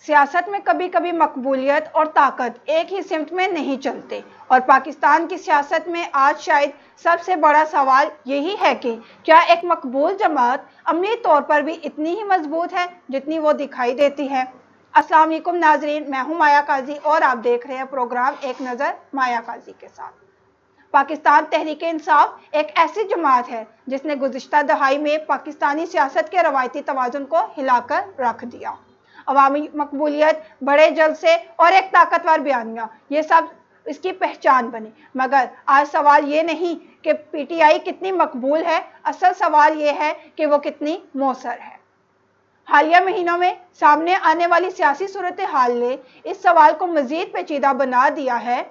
سیاست میں کبھی کبھی مقبولیت اور طاقت ایک ہی سمت میں نہیں چلتے، اور پاکستان کی سیاست میں آج شاید سب سے بڑا سوال یہی ہے کہ کیا ایک مقبول جماعت عملی طور پر بھی اتنی ہی مضبوط ہے جتنی وہ دکھائی دیتی ہے؟ السلام علیکم ناظرین، میں ہوں مایا قاضی اور آپ دیکھ رہے ہیں پروگرام ایک نظر مایا قاضی کے ساتھ۔ پاکستان تحریک انصاف ایک ایسی جماعت ہے جس نے گزشتہ دہائی میں پاکستانی سیاست کے روایتی توازن کو ہلا کر رکھ دیا۔ عوامی مقبولیت، بڑے جلسے اور ایک طاقتور بیانیہ، یہ سب اس کی پہچان بنے۔ مگر آج سوال یہ نہیں کہ پی ٹی آئی کتنی مقبول ہے، اصل سوال یہ ہے کہ وہ کتنی مؤثر ہے۔ حالیہ مہینوں میں سامنے آنے والی سیاسی صورتحال نے اس سوال کو مزید پیچیدہ بنا دیا ہے۔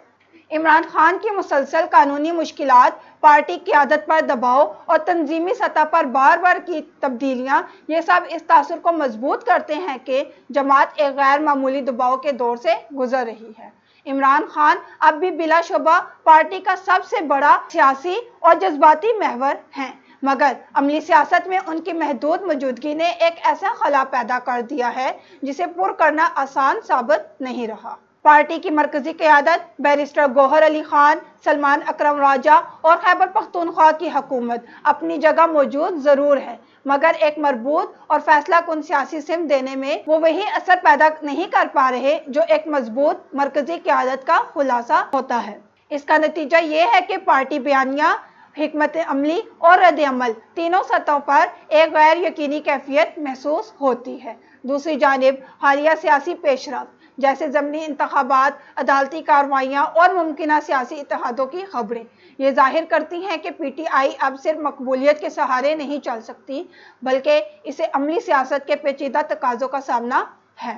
عمران خان کی مسلسل قانونی مشکلات، پارٹی قیادت پر دباؤ اور تنظیمی سطح پر بار بار کی تبدیلیاں، یہ سب اس تاثر کو مضبوط کرتے ہیں کہ جماعت ایک غیر معمولی دباؤ کے دور سے گزر رہی ہے۔ عمران خان اب بھی بلا شبہ پارٹی کا سب سے بڑا سیاسی اور جذباتی محور ہیں، مگر عملی سیاست میں ان کی محدود موجودگی نے ایک ایسا خلا پیدا کر دیا ہے جسے پر کرنا آسان ثابت نہیں رہا۔ پارٹی کی مرکزی قیادت، بیرسٹر گوہر علی خان، سلمان اکرم راجہ اور خیبر پختونخوا کی حکومت اپنی جگہ موجود ضرور ہے، مگر ایک مربوط اور فیصلہ کن سیاسی سمت دینے میں وہ وہی اثر پیدا نہیں کر پا رہے جو ایک مضبوط مرکزی قیادت کا خلاصہ ہوتا ہے۔ اس کا نتیجہ یہ ہے کہ پارٹی بیانیہ، حکمت عملی اور رد عمل تینوں سطحوں پر ایک غیر یقینی کیفیت محسوس ہوتی ہے۔ دوسری جانب حالیہ سیاسی پیش رفت جیسے ضمنی انتخابات، عدالتی کارروائیاں اور ممکنہ سیاسی اتحادوں کی خبریں یہ ظاہر کرتی ہیں کہ پی ٹی آئی اب صرف مقبولیت کے سہارے نہیں چل سکتی، بلکہ اسے عملی سیاست کے پیچیدہ تقاضوں کا سامنا ہے۔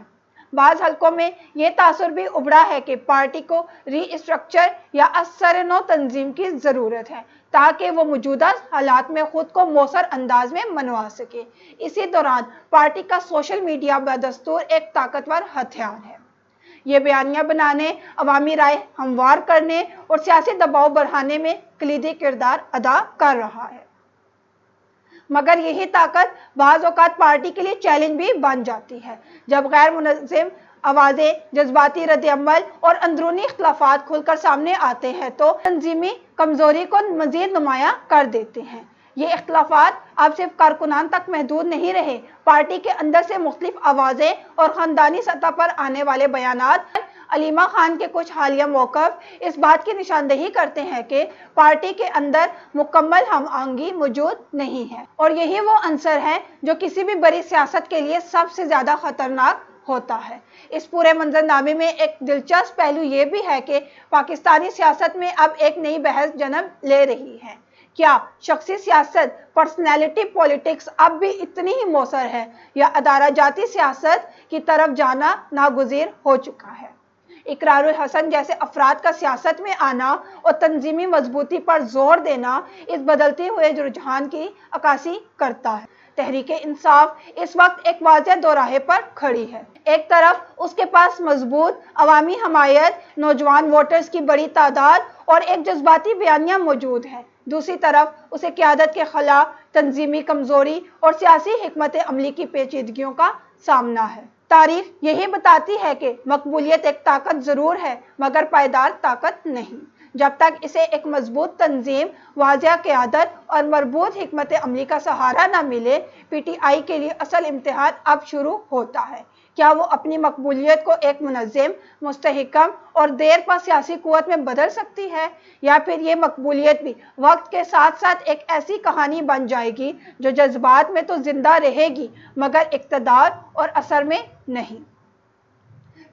بعض حلقوں میں یہ تاثر بھی ابھرا ہے کہ پارٹی کو ری اسٹرکچر یا از نو تنظیم کی ضرورت ہے تاکہ وہ موجودہ حالات میں خود کو مؤثر انداز میں منوا سکے۔ اسی دوران پارٹی کا سوشل میڈیا بدستور ایک طاقتور ہتھیار ہے۔ یہ بیانیہ بنانے، عوامی رائے ہموار کرنے اور سیاسی دباؤ بڑھانے میں کلیدی کردار ادا کر رہا ہے۔ مگر یہی طاقت بعض اوقات پارٹی کے لیے چیلنج بھی بن جاتی ہے۔ جب غیر منظم آوازیں، جذباتی رد عمل اور اندرونی اختلافات کھل کر سامنے آتے ہیں تو تنظیمی کمزوری کو مزید نمایاں کر دیتے ہیں۔ یہ اختلافات اب صرف کارکنان تک محدود نہیں رہے۔ پارٹی کے اندر سے مختلف آوازیں اور خاندانی سطح پر آنے والے بیانات، علیمہ خان کے کچھ حالیہ موقف اس بات کی نشاندہی کرتے ہیں کہ پارٹی کے اندر مکمل ہم آہنگی موجود نہیں ہے، اور یہی وہ عنصر ہے جو کسی بھی بڑی سیاست کے لیے سب سے زیادہ خطرناک ہوتا ہے۔ اس پورے منظرنامے میں ایک دلچسپ پہلو یہ بھی ہے کہ پاکستانی سیاست میں اب ایک نئی بحث جنم لے رہی ہے۔ کیا شخصی سیاست، پرسنالٹی پولیٹکس اب بھی اتنی ہی مؤثر ہے یا ادارہ جاتی سیاست کی طرف جانا ناگزیر ہو چکا ہے؟ اقرار الحسن جیسے افراد کا سیاست میں آنا اور تنظیمی مضبوطی پر زور دینا اس بدلتے ہوئے رجحان کی عکاسی کرتا ہے۔ تحریک انصاف اس وقت ایک واضح دوراہے پر کھڑی ہے۔ ایک طرف اس کے پاس مضبوط عوامی حمایت، نوجوان ووٹرز کی بڑی تعداد اور ایک جذباتی بیانیہ موجود ہے، دوسری طرف اسے قیادت کے خلا، تنظیمی کمزوری اور سیاسی حکمت عملی کی پیچیدگیوں کا سامنا ہے۔ تاریخ یہی بتاتی ہے کہ مقبولیت ایک طاقت ضرور ہے مگر پائیدار طاقت نہیں۔ جب تک اسے ایک مضبوط تنظیم، واضح قیادت اور مربوط حکمت عملی کا سہارا نہ ملے، پی ٹی آئی کے لیے اصل امتحان اب شروع ہوتا ہے۔ کیا وہ اپنی مقبولیت کو ایک منظم، مستحکم اور دیر پا سیاسی قوت میں بدل سکتی ہے، یا پھر یہ مقبولیت بھی وقت کے ساتھ ساتھ ایک ایسی کہانی بن جائے گی جو جذبات میں تو زندہ رہے گی مگر اقتدار اور اثر میں نہیں؟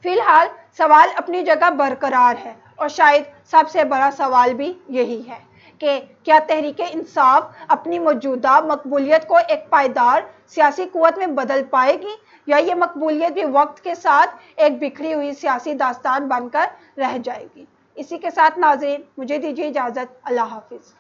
فی الحال سوال اپنی جگہ برقرار ہے، اور شاید سب سے بڑا سوال بھی یہی ہے کہ کیا تحریک انصاف اپنی موجودہ مقبولیت کو ایک پائیدار سیاسی قوت میں بدل پائے گی، یا یہ مقبولیت بھی وقت کے ساتھ ایک بکھری ہوئی سیاسی داستان بن کر رہ جائے گی؟ اسی کے ساتھ ناظرین مجھے دیجیے اجازت، اللہ حافظ۔